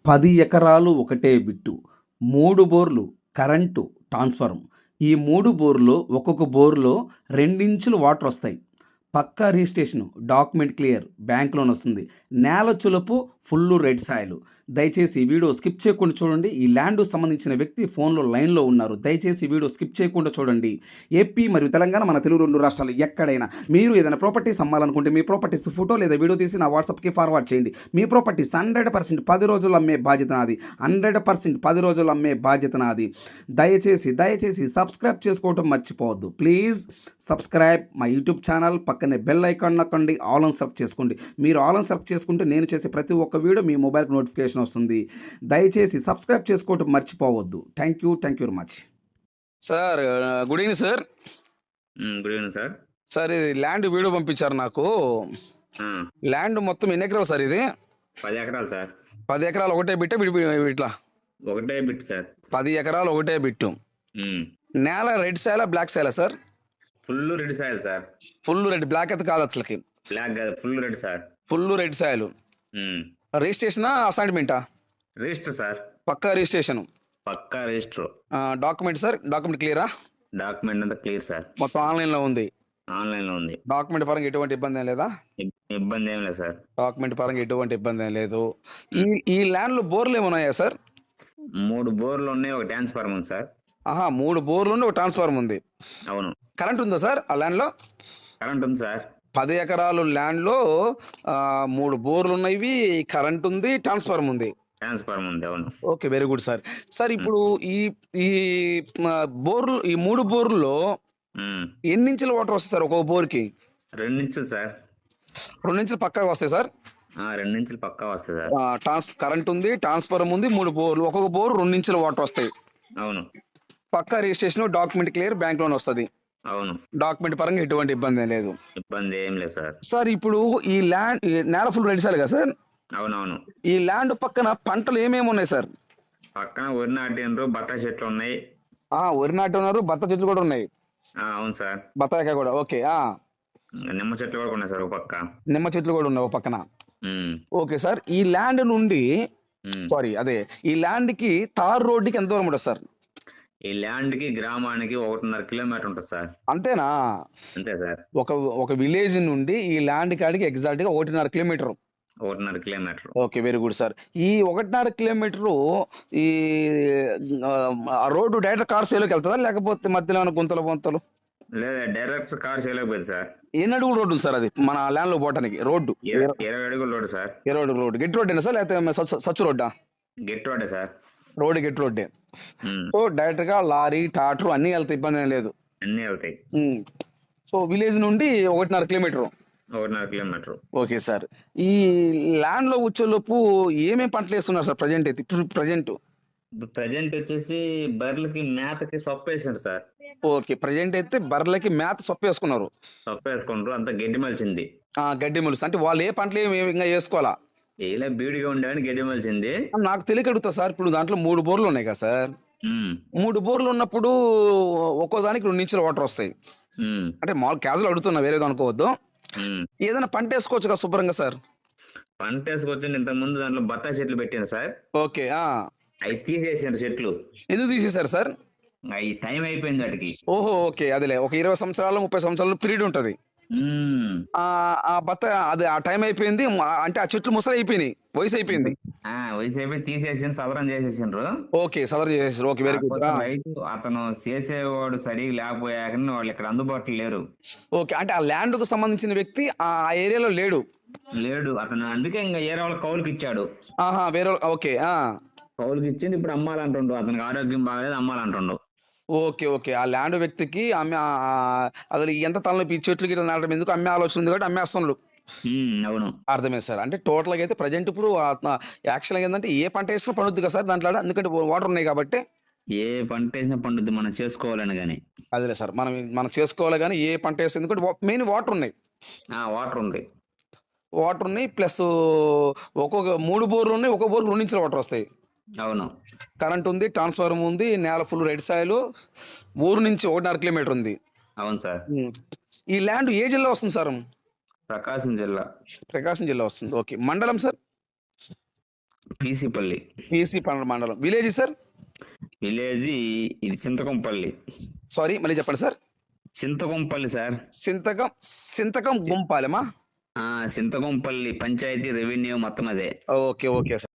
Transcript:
10 ఎకరాలు ఒకటే బిట్టు. 3 బోర్లు, కరెంటు, ట్రాన్స్‌ఫార్మర్. ఈ 3 బోర్‌లో ఒక్కొక్క బోర్‌లో 2 ఇంచులు వాటరొస్తాయి. పక్కా registration, document clear, bank loan వస్తుంది. నేల చులుపు ఫుల్లు రెడ్ సాయిలు. దయచేసి ఈ వీడియో స్కిప్ చేయకుండా చూడండి. ఈ ల్యాండ్‌కు సంబంధించిన వ్యక్తి ఫోన్‌లో లైన్‌లో ఉన్నారు. దయచేసి ఈ వీడియో స్కిప్ చేయకుండా చూడండి. ఏపీ మరియు తెలంగాణ మన తెలుగు 2 రాష్ట్రాలు ఎక్కడైనా మీరు ఏదైనా ప్రాపర్టీస్ అమ్మాలనుకుంటే మీ ప్రాపర్టీస్ ఫోటో లేదా వీడియో తీసి నా వాట్సాప్‌కి ఫార్వర్డ్ చేయండి. మీ ప్రాపర్టీస్ 100% 10 రోజుల్లో అమ్మే బాధ్యత నాది. 100% 10 రోజుల్లో అమ్మే బాధ్యత నాది. దయచేసి సబ్స్క్రైబ్ చేసుకోవడం మర్చిపోవద్దు. Please subscribe my YouTube channel. పక్కనే బెల్ ఐకాన్ నొక్కండి. ఆల్ ఆన్ సెలెక్ట్ చేసుకోండి. మీరు ఆల్ ఆన్ సెలెక్ట్ చేసుకుంటే నేను చేసే ప్రతి ఒక్క వీడియో మీ మొబైల్‌కి నోటిఫికేషన్ వస్తుంది. దయచేసి సబ్స్క్రైబ్ చేసుకోవడం మర్చిపోవద్దు. Thank you very much. Sir good evening sir. Good evening sir. Sir ఇది ల్యాండ్ వీడియో పంపించారు నాకు. ల్యాండ్ మొత్తం ఎన్ని ఎకరాలు సార్ ఇది? 10 ఎకరాలు సార్. 10 ఎకరాలు ఒకటే బిట్ట ఇట్లా ఒకటే బిట్ సార్. 10 ఎకరాలు ఒకటే బిట్టు. నేల రెడ్ సాయిలా బ్లాక్ సాయిలా sir? Full red soil sir. Full red, black అయితే కాదు అసలుకి. బ్లాక్ కాదు, full red sir. Full red soil. రిజిస్ట్రేషనా అసైన్మెంటా? Register sir. పక్కా రిజిస్ట్రేషన్. పక్కా రిజిస్టర్. డాక్యుమెంట్ సార్, డాక్యుమెంట్ క్లియరా? డాక్యుమెంట్ అంతా క్లియర్ సార్. మొత్తం ఆన్లైన్ లో ఉంది. ఆన్లైన్ లో ఉంది. డాక్యుమెంట్ పరంగా ఎటువంటి ఇబ్బంది ఏం లేదా? ఇబ్బంది ఏం లేదు సార్. డాక్యుమెంట్ పరంగా ఎటువంటి ఇబ్బంది ఏం లేదు. ఈ ల్యాండ్ లో బోర్లు ఏమున్నాయా సార్? 3 బోర్లు ఉన్నాయి, ఒక ట్రాన్స్ఫార్మర్ ఉంది సార్. 3 బోర్లు ఉన్నాయి, ఒక ట్రాన్స్ఫార్మర్ ఉంది. అవును. కరెంట్ ఉందా సార్ ఆ ల్యాండ్ లో? కరెంట్ ఉంది సార్. 10 ఎకరాలు ల్యాండ్ లో 3 బోర్లు ఉన్నాయి, కరెంట్ ఉంది, ట్రాన్స్ఫార్మర్ ఉంది. ట్రాన్స్ఫార్మర్ ఉంది. అవును. Okay, very good sir. Sir ఇప్పుడు ఈ ఈ బోర్లు, ఈ 3 బోర్లలో ఎన్ని ఇంచుల వాటర్ వస్తాయి సార్ ఒక్కొక్క బోర్కి? 2 ఇంచులు సార్. 2 ఇంచులు పక్కాగా వస్తాయి సార్. 2 ఇంచులు పక్కా వస్తాయి సార్. కరెంట్ ఉంది, ట్రాన్స్ఫార్మర్ ఉంది, 3 బోర్లు, ఒక్కొక్క బోర్ 2 ఇంచుల వాటర్ వస్తాయి. అవును. పక్కా registration, document clear, bank loan వస్తుంది. అవును. డాక్యుమెంట్ పరంగా ఎటువంటి ఇబ్బంది ఏం లేదు. ఇబ్బంది ఏం లేదు సార్. సార్ ఇప్పుడు ఈ ల్యాండ్ నేల ఫుల్ రెడీ సార్ కదా సార్? అవునవును. ఈ ల్యాండ్ పక్కన పంటలు ఏమేమి ఉన్నాయి సార్? పక్కన వరి నాటిండ్రు, బత్తాయి చెట్లు ఉన్నాయి. వరి నాటి ఉన్నారు, బత్తాయి చెట్లు కూడా ఉన్నాయి. అవును సార్. బత్తాయికాయ కూడా. ఓకే. నిమ్మ చెట్లు కూడా ఉన్నాయి సార్ ఒక పక్క. నిమ్మ చెట్లు కూడా ఉన్నాయి ఒక పక్కన. Okay sir. ఈ ల్యాండ్ నుండి ఈ ల్యాండ్ కి తార్ రోడ్డుకి ఎంత దూరం ఉంటుంది సార్? ఈ ల్యాండ్ కి గ్రామానికి 1.5 కిలోమీటర్ ఉంటుంది సార్. అంతేనా? అంతే సార్. ఒక విలేజ్ నుండి ఈ ల్యాండ్ కాడికి ఎగ్జాక్ట్ గా 1.5 kilometre. 1.5 kilometre. Okay, very good sir. ఈ 1.5 కిలోమీటర్ ఈ రోడ్డు డైరెక్ట్ కార్ సేలోకి వెళ్తుందా, లేకపోతే మధ్యలో ఏమైనా గుంతలు? లేదా డైరెక్ట్ కార్ చేయలేకపోయింది సార్. ఎన్ని అడుగుల రోడ్డు ఉంది సార్ అది మన ల్యాండ్ లో పోవడానికి? రోడ్డు 20 అడుగుల రోడ్డు సార్. 20 అడుగుల రోడ్డు. గెట్ రోడ్డేనా సార్, లేకపోతే సచ్చు రోడ్డా? గెట్ రోడ్డే సార్. రోడ్డు గెట్ రోడ్డే. సో డైరెక్ట్ గా లారీ, ట్రాక్టర్ అన్ని వెళ్తాయి, ఇబ్బంది ఏం లేదు. అన్ని వెళ్తాయి. సో విలేజ్ నుండి 1.5 కిలోమీటర్. 1.5 కిలోమీటర్. Okay sir. ఈ ల్యాండ్ లో వచ్చేలోపు ఏమేమి పంటలు వేస్తున్నారు సార్ ప్రజెంట్ అయితే? ప్రజెంట్ వచ్చేసి బర్రెలకి మేతకి సొప్ప వేసారు సార్. ఓకే, ప్రజెంట్ అయితే బర్రెలకి మేత సొప్ప వేసుకున్నారు. సొప్ప వేసుకుంటారు, అంత గడ్డి మలిచింది. గడ్డి మొలుసు అంటే వాళ్ళు ఏ పంటలు ఇంకా వేసుకోవాలా? ఇలా బీడిగా ఉండేవని గడ్డి మలిచింది. నాకు తెలియక అడుగుతా సార్. ఇప్పుడు దాంట్లో 3 బోర్లు ఉన్నాయి కదా సార్? 3 బోర్లు ఉన్నప్పుడు ఒక్కో దానికి 2 ఇంచుల వాటర్ వస్తాయి. అంటే మామూలు క్యాజువల్ అడుగుతున్నా, వేరేది అనుకోవద్దు. ఏదైనా పంట వేసుకోవచ్చు కదా శుభ్రంగా సార్? పంట వేసుకోవచ్చు. ఇంత ముందు దాంట్లో బత్తాయి చెట్లు పెట్టాను సార్. ఓకే. అవి తీసేసారు చెట్లు. ఎందుకు తీసేశారు సార్? అవి టైం అయిపోయింది వాటికి. ఓహో, ఓకే. అదిలే, ఒక 20 సంవత్సరాలు 30 సంవత్సరాలు పీరియడ్ ఉంటది. ఆ బత్తాయి అది ఆ టైం అయిపోయింది. అంటే ఆ చెట్లు ముసలి అయిపోయినాయి, వయసు అయిపోయింది. వయసు అయిపోయి తీసేసి సదరం చేసేసిండ్రు. ఓకే, సదరం చేసేసారు. Okay, very good. రైతు అతను చేసేవాడు సరిగా లేకపోయాక వాళ్ళు ఇక్కడ అందుబాటులో లేరు. ఓకే, అంటే ఆ ల్యాండ్ కు సంబంధించిన వ్యక్తి ఆ ఏరియాలో లేడు. అతను అందుకే ఇంకా వేరే వాళ్ళ కౌలుకి ఇచ్చాడు. వేరే. ఓకే. కౌలుకి ఇచ్చింది. ఇప్పుడు అమ్మాలంటుండు. అతనికి ఆరోగ్యం బాగలేదు, అమ్మాలంటుండు. ఓకే. ఆ ల్యాండ్ వ్యక్తికి అసలు ఎంత తలనొప్పి, చెట్లు గిట్ల నాటడం ఎందుకు, అమ్మే ఆలోచన ఉంది కాబట్టి అమ్మేస్తున్నాడు. అవును, అర్థమైంది సార్. అంటే టోటల్ గా అయితే ప్రజెంట్ ఇప్పుడు యాక్చువల్ గా ఏంటంటే ఏ పంట వేసినా పండుద్ది కదా సార్ దాంట్లో, ఎందుకంటే వాటర్ ఉన్నాయి కాబట్టి. ఏ పంట వేసినా పండుద్ది, మనం చేసుకోవాలని. కానీ అదే సార్, మనం చేసుకోవాలి కానీ ఏ పంట వేస్తే, ఎందుకంటే మెయిన్ వాటర్ ఉన్నాయి. వాటర్ ఉన్నాయి ప్లస్ ఒక్కొక్క 3 బోర్లు ఉన్నాయి, ఒక్కొక్క బోర్లు 2 ఇంచుల వాటర్ వస్తాయి. అవును. కరెంట్ ఉంది, ట్రాన్స్ఫార్మర్ ఉంది, నేల ఫుల్ రెడ్ సాయిల్, ఊరు నుంచి 1.5 కిలోమీటర్ ఉంది. అవును సార్. ఈ ల్యాండ్ ఏ జిల్లా వస్తుంది సార్? ప్రకాశం జిల్లా. వస్తుంది. ఓకే. మండలం సార్? పీసీపల్లి. పిసి మండలం. Village sir? విలేజ్ ఇది చింతకంపల్లి. సారీ మళ్ళీ చెప్పండి సార్. చింతకంపల్లి సార్. సింతకం గుంపాలెమా? చింతకంపల్లి పంచాయతీ రెవెన్యూ మొత్తం అదే. Okay sir.